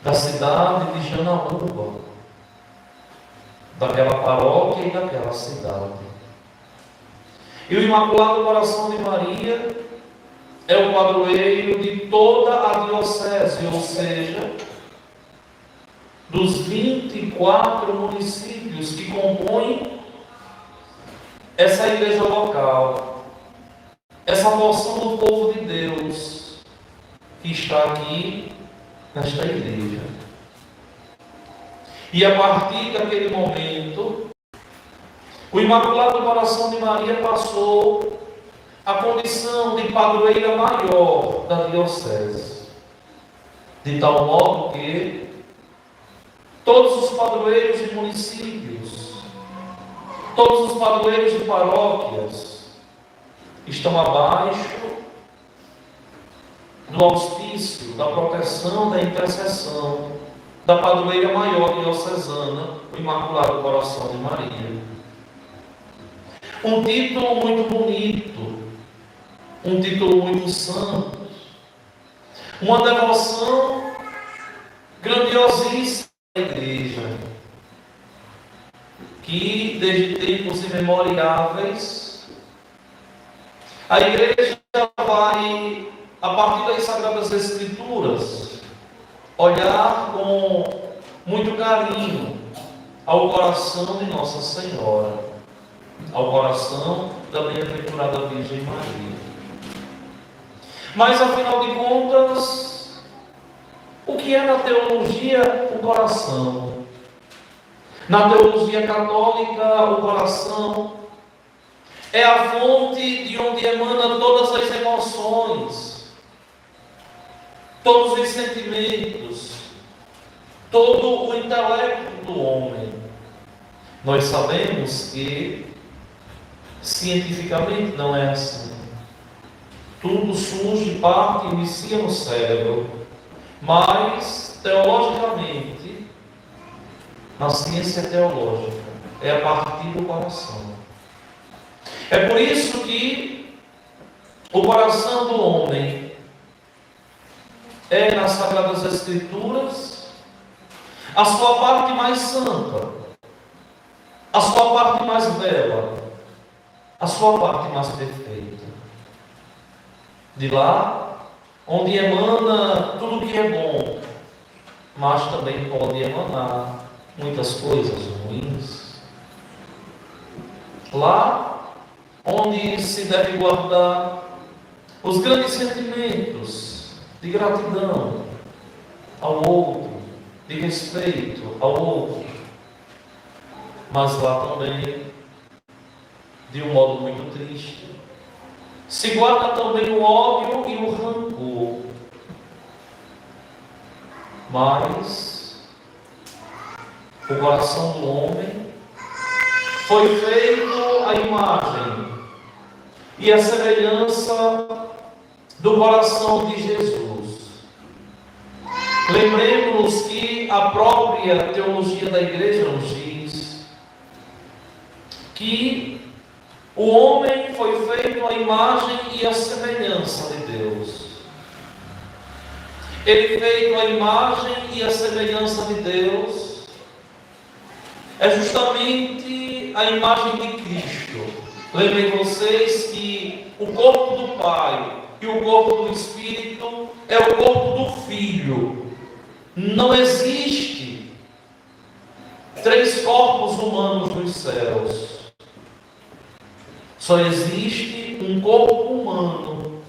da cidade de Janaúba, daquela paróquia e daquela cidade. E o Imaculado Coração de Maria é o padroeiro de toda a diocese, ou seja, dos 24 municípios que compõem essa igreja local, essa porção do povo de Deus que está aqui nesta igreja. E a partir daquele momento, o Imaculado Coração de Maria passou a condição de padroeira maior da diocese, de tal modo que todos os padroeiros de municípios, todos os padroeiros de paróquias estão abaixo do auspício, da proteção, da intercessão da padroeira maior diocesana, o Imaculado Coração de Maria. Um título muito bonito, um título muito santo, uma devoção grandiosíssima da igreja, que desde tempos imemoriáveis a igreja vai, a partir das Sagradas Escrituras, olhar com muito carinho ao coração de Nossa Senhora, ao coração da bem-aventurada Virgem Maria. Mas, afinal de contas, o que é na teologia o coração? Na teologia católica, o coração é a fonte de onde emana todas as emoções, todos os sentimentos, todo o intelecto do homem. Nós sabemos que cientificamente não é assim. Tudo surge, parte, inicia no cérebro, mas teologicamente, na ciência teológica, é a partir do coração. É por isso que o coração do homem é, nas Sagradas Escrituras, a sua parte mais santa, a sua parte mais bela, a sua parte mais perfeita. De lá, onde emana tudo que é bom, mas também pode emanar muitas coisas ruins. Lá, onde se deve guardar os grandes sentimentos de gratidão ao outro, de respeito ao outro, mas lá também, de um modo muito triste, se guarda também o ódio e o rancor. Mas o coração do homem foi feito à imagem e à semelhança do coração de Jesus. Lembremos-nos que a própria teologia da igreja nos diz que o homem foi feito à imagem e à semelhança de Deus. Ele feito à imagem e à semelhança de Deus é justamente a imagem de Cristo. Lembrem vocês que o corpo do Pai e o corpo do Espírito é o corpo do Filho. Não existe 3 corpos humanos nos céus. Só existe um corpo humano,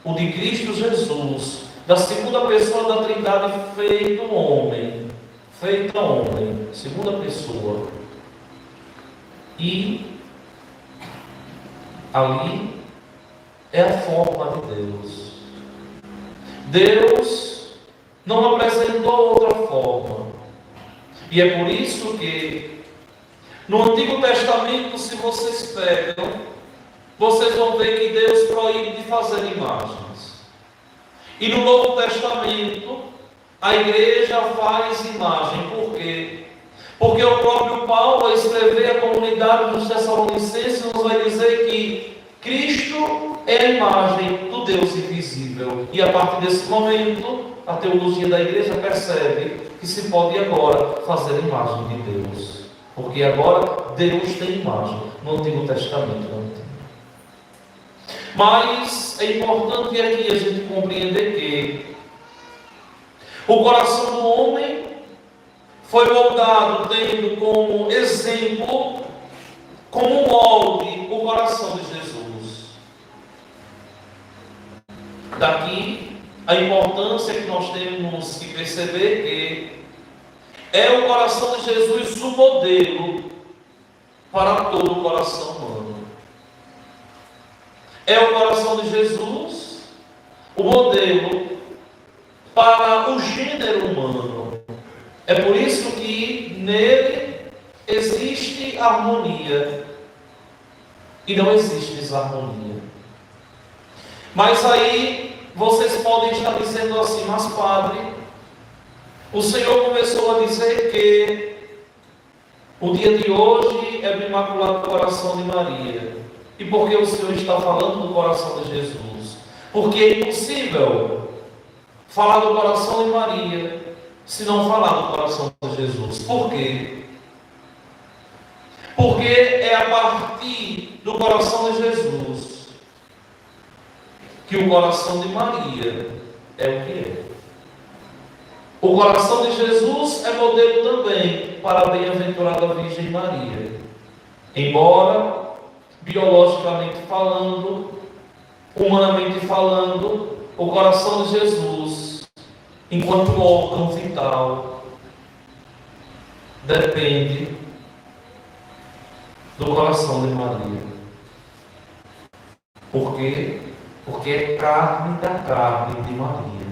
o de Cristo Jesus, da segunda pessoa da Trindade, feito homem, segunda pessoa. E ali é a forma de Deus. Deus não apresentou outra forma. E é por isso que no Antigo Testamento, se vocês pegam, vocês vão ver que Deus proíbe de fazer imagens. E no Novo Testamento, a igreja faz imagem. Por quê? Porque o próprio Paulo, ao escrever a comunidade dos Tessalonicenses, nos vai dizer que Cristo é a imagem do Deus invisível. E a partir desse momento, a teologia da igreja percebe que se pode agora fazer a imagem de Deus. Porque agora Deus tem imagem. No Antigo Testamento não tem. Mas é importante aqui a gente compreender que o coração do homem foi moldado tendo como exemplo, como molde, o coração de Jesus. Daqui a importância que nós temos que perceber que é o coração de Jesus o modelo para todo o coração humano. É o coração de Jesus o modelo para o gênero humano. É por isso que nele existe harmonia e não existe desarmonia. Mas aí vocês podem estar dizendo assim: mas padre, o Senhor começou a dizer que o dia de hoje é do Imaculado Coração de Maria. E por que o Senhor está falando do coração de Jesus? Porque é impossível falar do coração de Maria se não falar do coração de Jesus. Por quê? Porque é a partir do coração de Jesus que o coração de Maria é o que é. O coração de Jesus é modelo também para a bem-aventurada Virgem Maria. Embora, biologicamente falando, humanamente falando, o coração de Jesus, enquanto órgão vital, depende do coração de Maria. Por quê? Porque é carne da carne de Maria.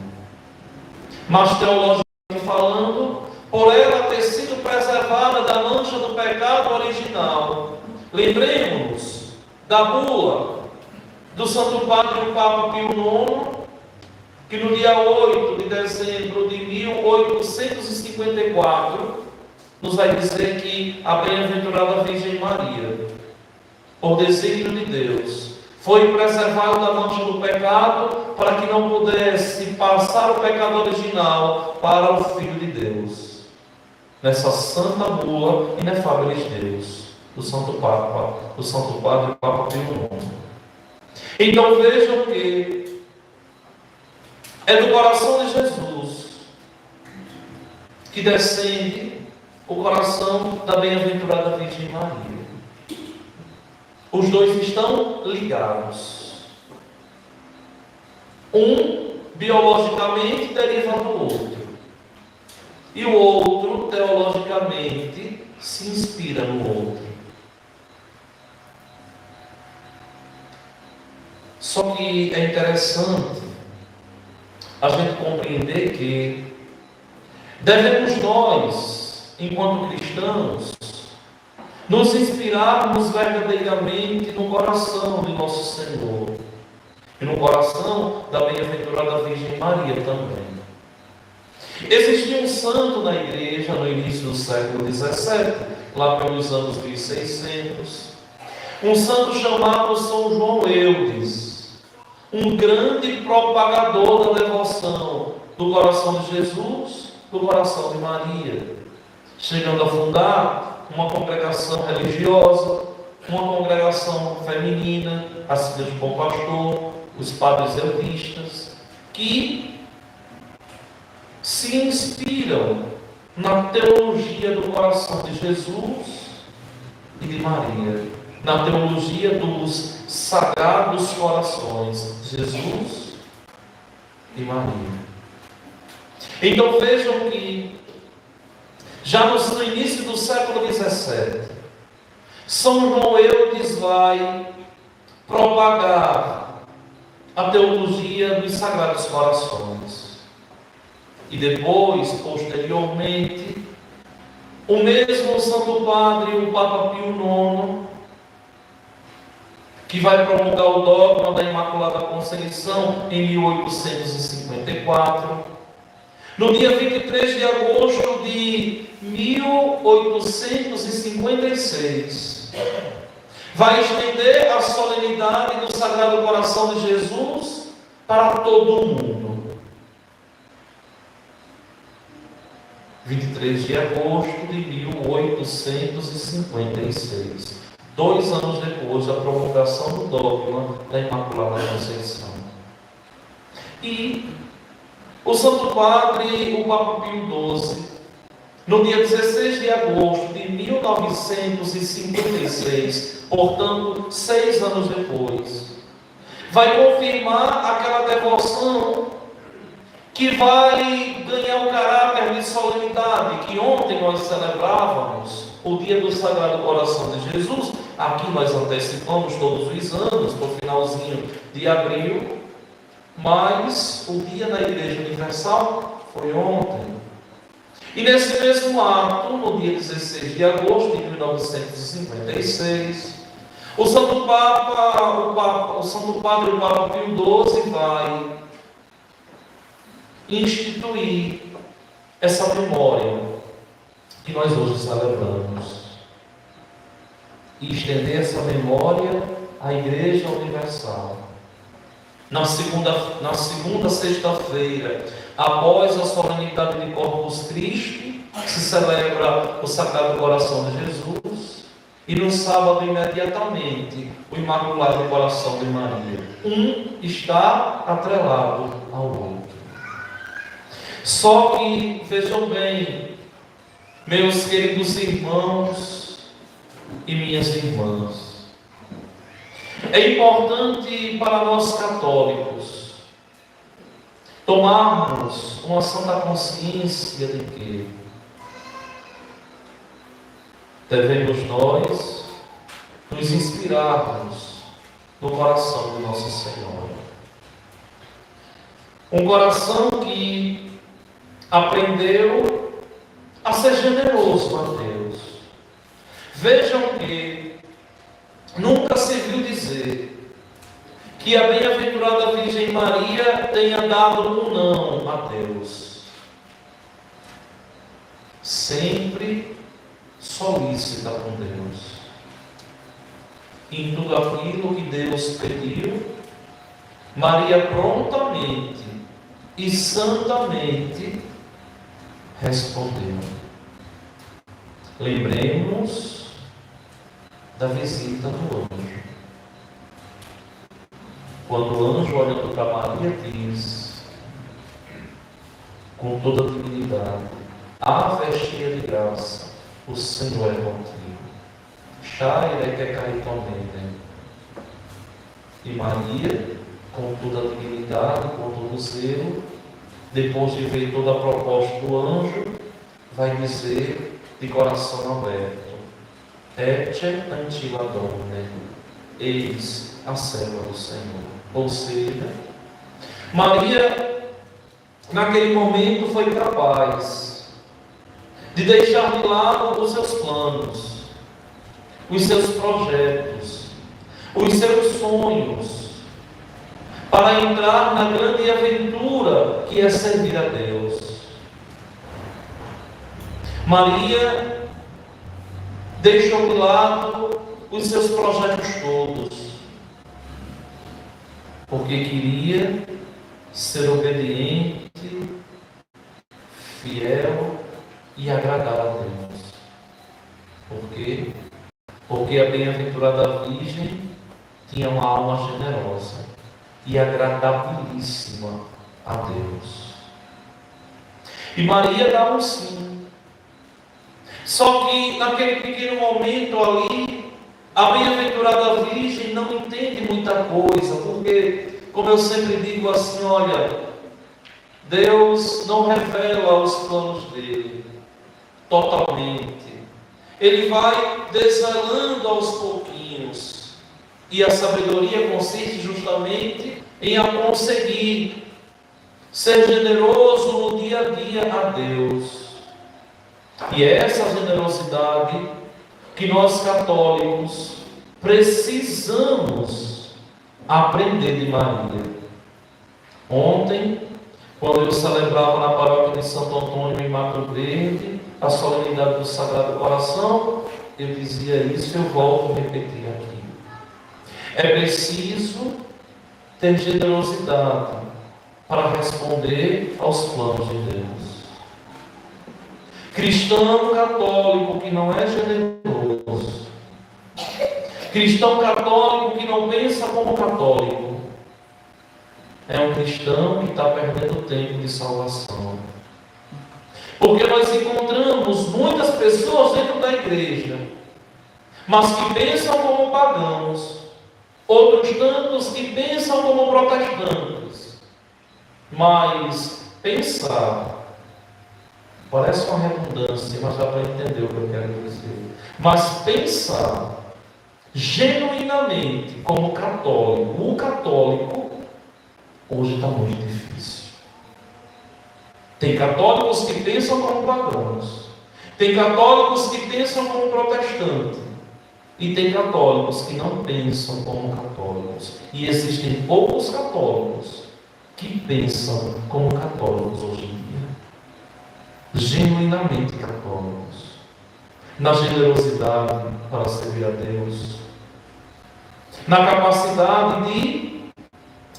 Mas teologicamente falando, por ela ter sido preservada da mancha do pecado original. Lembremos da bula do Santo Padre o Papa Pio IX, que no dia 8 de dezembro de 1854 nos vai dizer que a bem-aventurada Virgem Maria, por desígnio de Deus, foi preservada da mancha do pecado para que não pudesse passar o pecado original para o Filho de Deus. Nessa santa bula inefável de Deus, do Santo Padre Papa Pio IX. Então vejam que é do coração de Jesus que descende o coração da bem-aventurada Virgem Maria. Os dois estão ligados. Um, biologicamente, deriva do outro. E o outro, teologicamente, se inspira no outro. Só que é interessante a gente compreender que devemos nós, enquanto cristãos, nos inspirarmos verdadeiramente no coração de nosso Senhor e no coração da bem-aventurada Virgem Maria também. Existia um santo na igreja no início do século XVII, lá pelos anos 1600, um santo chamado São João Eudes, um grande propagador da devoção do coração de Jesus, do coração de Maria, chegando a fundar uma congregação religiosa, uma congregação feminina, as filhas do Bom Pastor, os padres eudistas, que se inspiram na teologia do coração de Jesus e de Maria, na teologia dos sagrados corações de Jesus e Maria. Então vejam que já no início do século XVII, São João Eudes vai propagar a teologia dos Sagrados Corações. E depois, posteriormente, o mesmo Santo Padre, o Papa Pio IX, que vai promulgar o dogma da Imaculada Conceição em 1854, no dia 23 de agosto de 1856, Vai estender a solenidade do Sagrado Coração de Jesus para todo o mundo. 23 de agosto de 1856, 2 anos depois da promulgação do dogma da Imaculada Conceição. E o Santo Padre, o Papa Pio XII, no dia 16 de agosto de 1956, portanto, 6 anos depois, vai confirmar aquela devoção que vai ganhar o caráter de solenidade, que ontem nós celebrávamos, o dia do Sagrado Coração de Jesus. Aqui nós antecipamos todos os anos, no finalzinho de abril, mas o dia da Igreja Universal foi ontem. E nesse mesmo ato, no dia 16 de agosto de 1956, o Santo Padre, o Papa Pio XII, vai instituir essa memória que nós hoje celebramos e estender essa memória à Igreja Universal. Na segunda sexta-feira, após a solenidade de Corpus Christi, se celebra o Sagrado Coração de Jesus, e no sábado, imediatamente, o Imaculado Coração de Maria. Um está atrelado ao outro. Só que, vejam bem, meus queridos irmãos e minhas irmãs, é importante para nós católicos tomarmos uma santa consciência de que devemos nós nos inspirarmos no coração de Nossa Senhora. Um coração que aprendeu a ser generoso a Deus. Vejam que nunca se viu dizer que a bem-aventurada Virgem Maria tenha dado um não a Deus. Sempre solícita com Deus. Em tudo aquilo que Deus pediu, Maria prontamente e santamente respondeu. Lembremos da visita do anjo. Quando o anjo, olhando para Maria, diz, com toda dignidade: Ave cheia de graça, o Senhor é contigo. Shaire que caritonene. E Maria, com toda a dignidade, com todo o zelo, depois de ver toda a proposta do anjo, vai dizer de coração aberto: Ecce ancilla Domine, eis a serva do Senhor. Ou seja, Maria, naquele momento, foi capaz de deixar de lado os seus planos, os seus projetos, os seus sonhos, para entrar na grande aventura que é servir a Deus. Maria deixou de lado os seus projetos todos, porque queria ser obediente, fiel e agradar a Deus. Por quê? Porque a bem-aventurada Virgem tinha uma alma generosa e agradabilíssima a Deus. E Maria dá um sim. Só que naquele pequeno momento ali, a bem-aventurada Virgem não entende muita coisa, porque, como eu sempre digo assim, olha, Deus não revela os planos dele totalmente. Ele vai desvelando aos pouquinhos. E a sabedoria consiste justamente em conseguir ser generoso no dia a dia a Deus. E é essa generosidade que nós católicos precisamos aprender de Maria. Ontem, quando eu celebrava na paróquia de Santo Antônio em Mato Verde a solenidade do Sagrado Coração, eu dizia isso e eu volto a repetir aqui. É preciso ter generosidade para responder aos planos de Deus. Cristão católico que não é generoso, cristão católico que não pensa como católico, é um cristão que está perdendo o tempo de salvação. Porque nós encontramos muitas pessoas dentro da igreja, mas que pensam como pagãos, outros tantos que pensam como protestantes. Mas pensar, parece uma redundância, mas dá para entender o que eu quero dizer. Mas pensar genuinamente como católico, o católico, hoje está muito difícil. Tem católicos que pensam como pagãos, tem católicos que pensam como protestantes, e tem católicos que não pensam como católicos. E existem poucos católicos que pensam como católicos hoje em dia. Genuinamente católicos. Na generosidade para servir a Deus. Na capacidade de,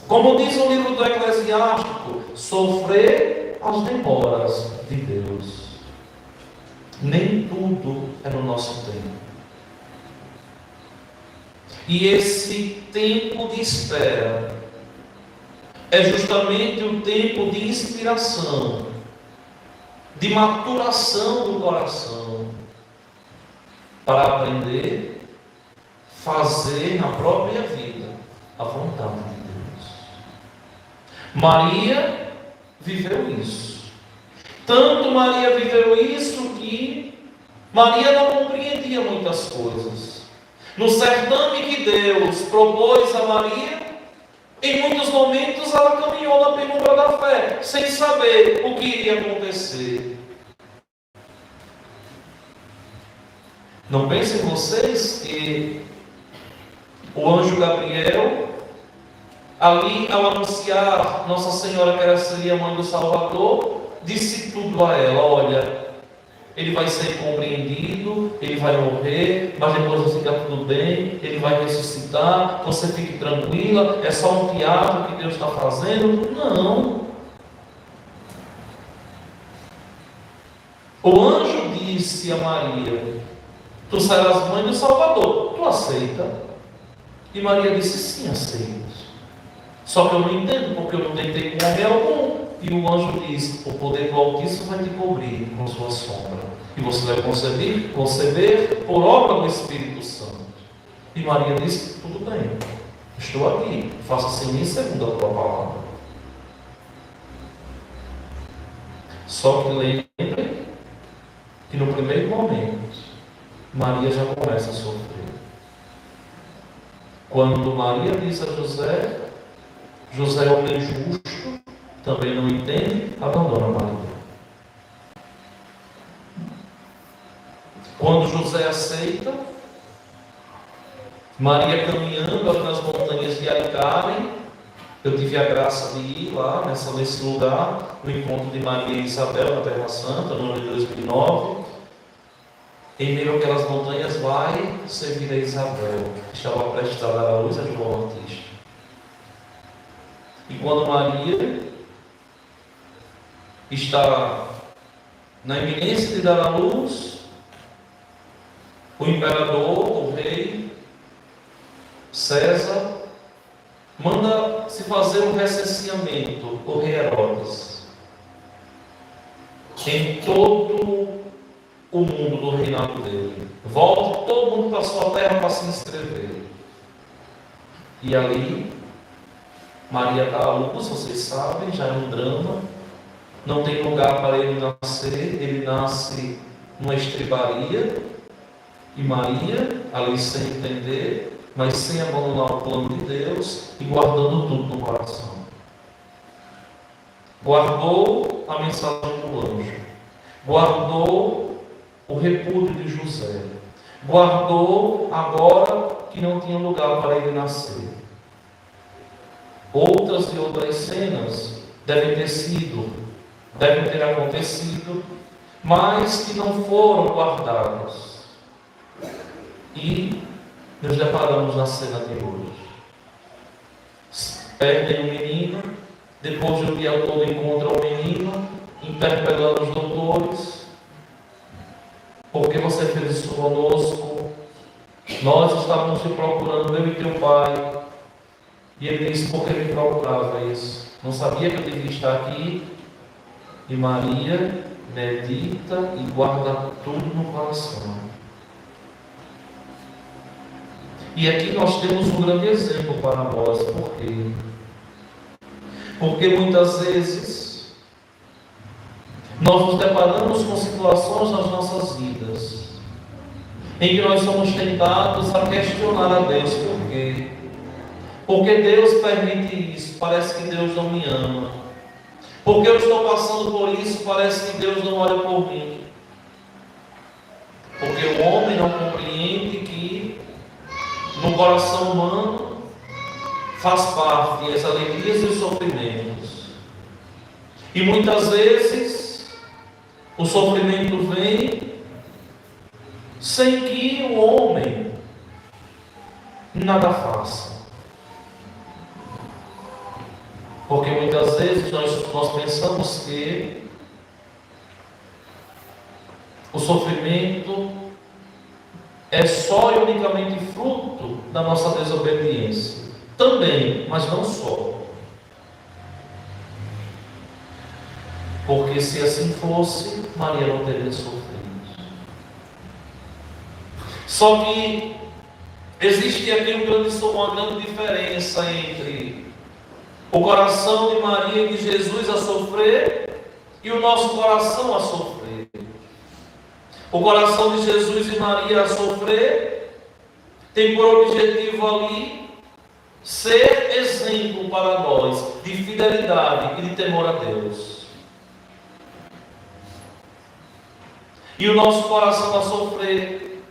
como diz o livro do Eclesiástico, sofrer as demoras de Deus. Nem tudo é no nosso tempo. E esse tempo de espera é justamente o tempo de inspiração, de maturação do coração, para aprender a fazer na própria vida a vontade de Deus. Maria viveu isso. Tanto Maria viveu isso que Maria não compreendia muitas coisas. No certame que Deus propôs a Maria, em muitos momentos ela caminhou na penumbra da fé, sem saber o que iria acontecer. Não pensem vocês que o anjo Gabriel, ali ao anunciar Nossa Senhora que ela seria a mãe do Salvador, disse tudo a ela: olha, ele vai ser compreendido, ele vai morrer, mas depois vai ficar tudo bem, ele vai ressuscitar, você fique tranquila, é só um teatro que Deus está fazendo. Não. O anjo disse a Maria: tu serás mãe do Salvador, tu aceita? E Maria disse: sim, aceito. Só que eu não entendo, porque eu não tentei com homem algum. E o anjo diz: o poder do Altíssimo vai te cobrir com sua sombra, e você vai conceber por obra do Espírito Santo. E Maria disse: tudo bem, estou aqui, faça-se em mim segundo a tua palavra. Só que lembre que no primeiro momento Maria já começa a sofrer. Quando Maria diz a José, José é homem justo, também não entende, abandona Maria. Quando José aceita, Maria caminhando ali nas montanhas de Aicare, eu tive a graça de ir lá nesse lugar, no encontro de Maria e Isabel na Terra Santa, no ano de 2009. Em meio àquelas montanhas vai servir a Isabel, que estava prestes a dar a luz a João Batista. E quando Maria está na iminência de dar a luz, o imperador, o rei César, manda se fazer um recenseamento, o rei Herodes, em todo o mundo do reinado dele. Volta todo mundo para a sua terra para se inscrever. E ali, Maria dá a luz, vocês sabem, já é um drama. Não tem lugar para ele nascer, ele nasce numa estribaria. E Maria, ali sem entender, mas sem abandonar o plano de Deus e guardando tudo no coração. Guardou a mensagem do anjo, guardou o repúdio de José, guardou agora que não tinha lugar para ele nascer. Outras e outras cenas devem ter acontecido, mas que não foram guardadas. E nos deparamos na cena de hoje. perdem o menino, depois de um dia todo encontram o menino, interpelando os doutores. Por que você fez isso conosco? Nós estávamos te procurando, eu e teu pai. E ele disse: por que me procurava isso? Não sabia que eu devia estar aqui? E Maria medita e guarda tudo no coração. E aqui nós temos um grande exemplo para nós. Por quê? Porque muitas vezes nós nos deparamos com situações nas nossas vidas em que nós somos tentados a questionar a Deus. Por quê? Porque Deus permite isso? Parece que Deus não me ama. Porque eu estou passando por isso? Parece que Deus não olha por mim. Porque o homem não compreende que no coração humano faz parte as alegrias e os sofrimentos. E muitas vezes o sofrimento vem sem que o homem nada faça. Porque muitas vezes nós pensamos que o sofrimento é só e unicamente fruto da nossa desobediência. Também, mas não só. Porque se assim fosse, Maria não teria sofrido. Só que existe aqui uma grande diferença entre o coração de Maria e de Jesus a sofrer e o nosso coração a sofrer. O coração de Jesus e Maria a sofrer tem por objetivo ali ser exemplo para nós de fidelidade e de temor a Deus. E o nosso coração a sofrer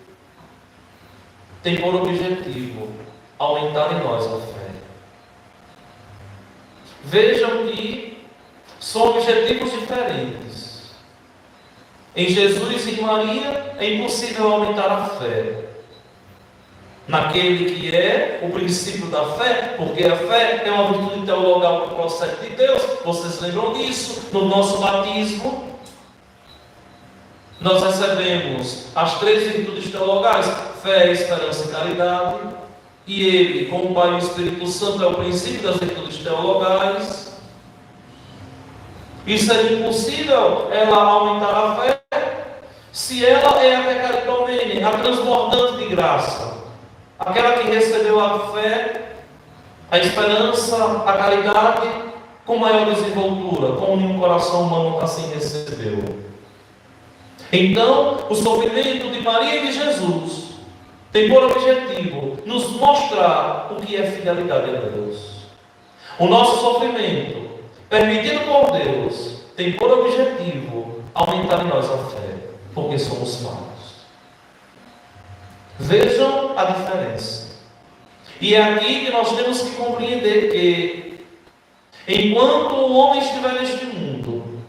tem por objetivo aumentar em nós a fé. Vejam que são objetivos diferentes. Em Jesus e Maria é impossível aumentar a fé. Naquele que é o princípio da fé, porque a fé é uma virtude teologal que procede de Deus. Vocês lembram disso? No nosso batismo, nós recebemos as 3 virtudes teologais: fé, esperança e caridade. E ele, como o Pai e o Espírito Santo, é o princípio das virtudes teologais. E seria impossível ela aumentar a fé se ela é a Pecaritomene, a transbordante de graça, aquela que recebeu a fé, a esperança, a caridade com maior desenvoltura, como nenhum coração humano assim recebeu. Então, o sofrimento de Maria e de Jesus tem por objetivo nos mostrar o que é fidelidade a Deus. O nosso sofrimento, permitido por Deus, tem por objetivo aumentar em nós a fé, porque somos falhos. Vejam a diferença. E é aqui que nós temos que compreender que, enquanto o homem estiver neste mundo,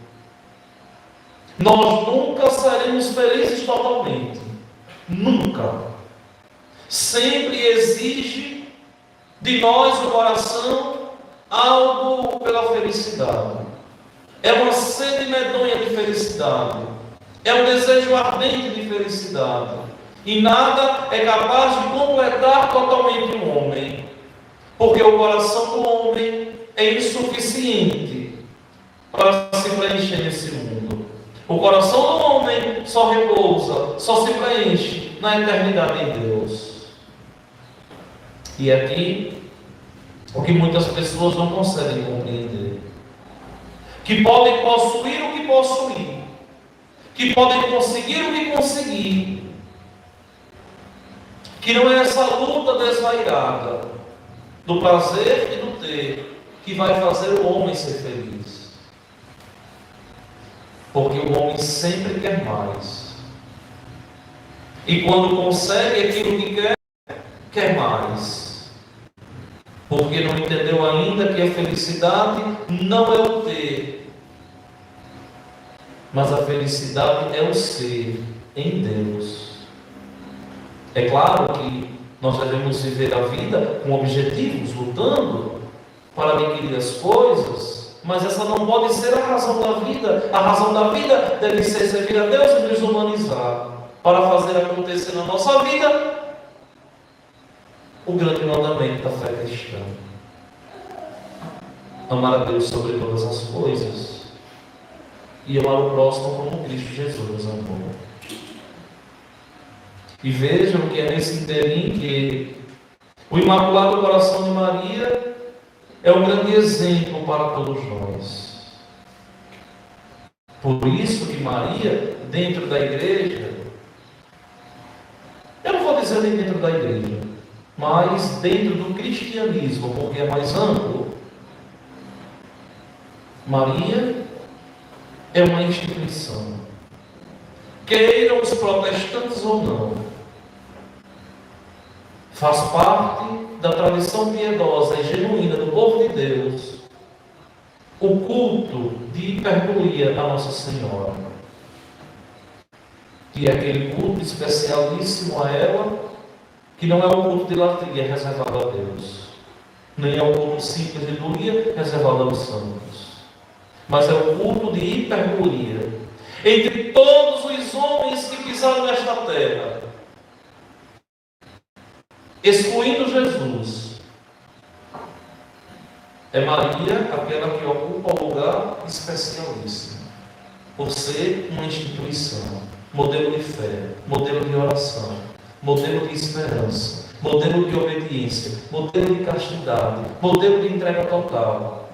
nós nunca seremos felizes totalmente. Nunca. Sempre exige de nós o coração algo pela felicidade. É uma sede medonha de felicidade. É um desejo ardente de felicidade. E nada é capaz de completar totalmente o homem. Porque o coração do homem é insuficiente para se preencher nesse mundo. O coração do homem só repousa, só se preenche na eternidade em Deus. E aqui, o que muitas pessoas não conseguem compreender: que podem possuir o que possuir, que podem conseguir o que conseguir, que não é essa luta desvairada do prazer e do ter que vai fazer o homem ser feliz. Porque o homem sempre quer mais. E quando consegue aquilo que quer, quer mais. Porque não entendeu ainda que a felicidade não é o ter, mas a felicidade é o ser em Deus. É claro que nós devemos viver a vida com objetivos, lutando, para adquirir as coisas, mas essa não pode ser a razão da vida. A razão da vida deve ser servir a Deus e nos humanizar, para fazer acontecer na nossa vida o grande mandamento da fé cristã: amar a Deus sobre todas as coisas e amar o próximo como Cristo Jesus nos amou. E vejam que é nesse interim que o Imaculado Coração de Maria é um grande exemplo para todos nós. Por isso que Maria, dentro da igreja, eu não vou dizer nem dentro da igreja, mas dentro do cristianismo, porque é mais amplo, Maria é uma instituição. Queiram os protestantes ou não, faz parte da tradição piedosa e genuína do povo de Deus o culto de hiperbolia a Nossa Senhora, que é aquele culto especialíssimo a ela, que não é o culto de latria reservado a Deus, nem é o culto simples de liturgia reservado aos santos, mas é o culto de hiperbolia entre todos os homens que pisaram nesta terra, excluindo Jesus. É Maria aquela que ocupa o lugar especialíssimo, por ser uma instituição, modelo de fé, modelo de oração, modelo de esperança, modelo de obediência, modelo de castidade, modelo de entrega total.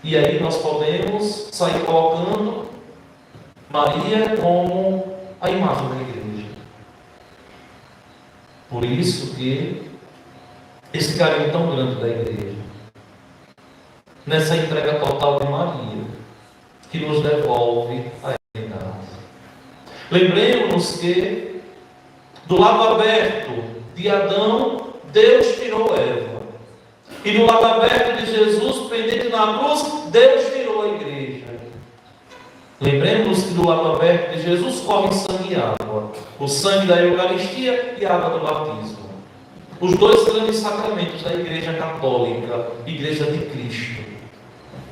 E aí nós podemos sair colocando Maria como a imagem da igreja. Por isso que esse carinho tão grande da igreja, nessa entrega total de Maria, que nos devolve a eternidade. Lembremos-nos que do lado aberto de Adão, Deus tirou Eva. E do lado aberto de Jesus, pendente na cruz, Deus tirou a igreja. Lembremos que do lado aberto de Jesus corre sangue e água. O sangue da Eucaristia e a água do batismo. Os dois grandes sacramentos da Igreja Católica, Igreja de Cristo.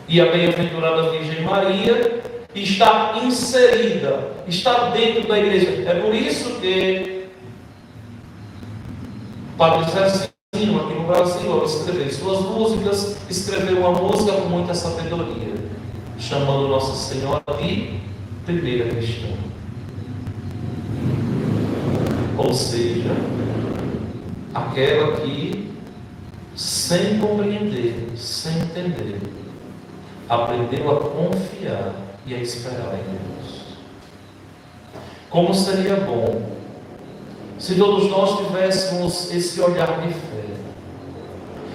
E a bem-aventurada Virgem Maria está inserida, está dentro da igreja. É por isso que o Padre Zezinho, aqui no Brasil, ao escrever suas músicas, escreveu uma música com muita sabedoria, chamando Nossa Senhora de primeira cristã. Ou seja, aquela que, sem compreender, sem entender, aprendeu a confiar e a esperar em Deus. Como seria bom se todos nós tivéssemos esse olhar de fé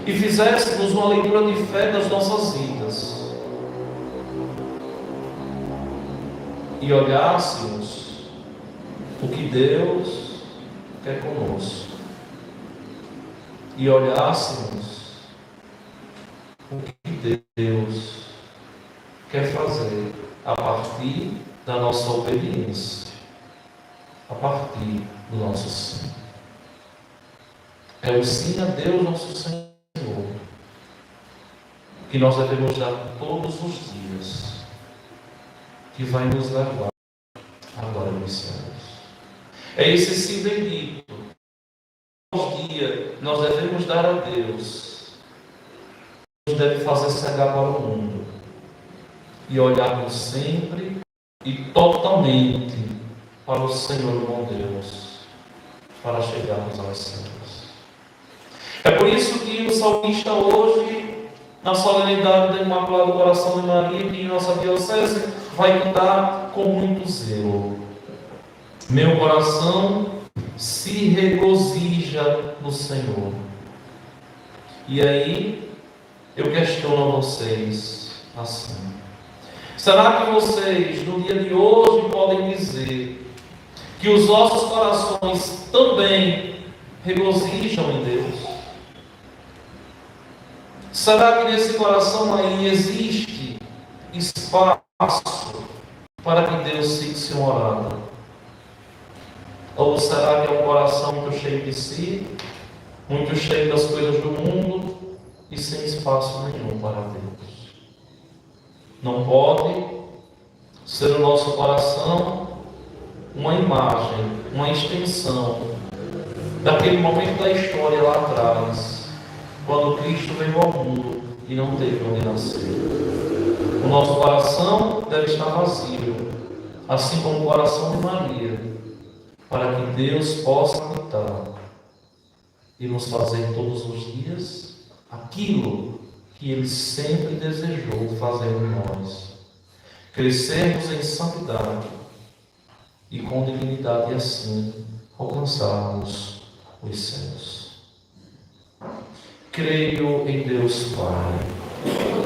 e fizéssemos uma leitura de fé das nossas vidas e olhássemos o que Deus quer conosco e olhássemos o que Deus quer fazer a partir da nossa obediência, a partir do nosso sim. É o sim a Deus, nosso Senhor, que nós devemos dar todos os dias, que vai nos levar à glória dos céus. É esse sim bendito. Todos os dias nós devemos dar a Deus, nos deve fazer cegar para o mundo e olharmos sempre e totalmente para o Senhor bom Deus, para chegarmos aos céus. É por isso que o salmista hoje, na solenidade do Imaculado Coração de Maria, que em nossa diocese vai cantar com muito zelo: meu coração se regozija no Senhor. E aí eu questiono a vocês assim: será que vocês, no dia de hoje, podem dizer que os vossos corações também regozijam em Deus? Será que nesse coração aí existe espaço para que Deus fixe morada? Ou será que é um coração muito cheio de si, muito cheio das coisas do mundo, e sem espaço nenhum para Deus. Não pode ser o nosso coração uma imagem, uma extensão daquele momento da história lá atrás, quando Cristo veio ao mundo e não teve onde nascer. O nosso coração deve estar vazio, assim como o coração de Maria, para que Deus possa habitar e nos fazer todos os dias aquilo que Ele sempre desejou fazer em nós. Crescermos em santidade e com dignidade, e assim alcançarmos os céus. Creio em Deus Pai,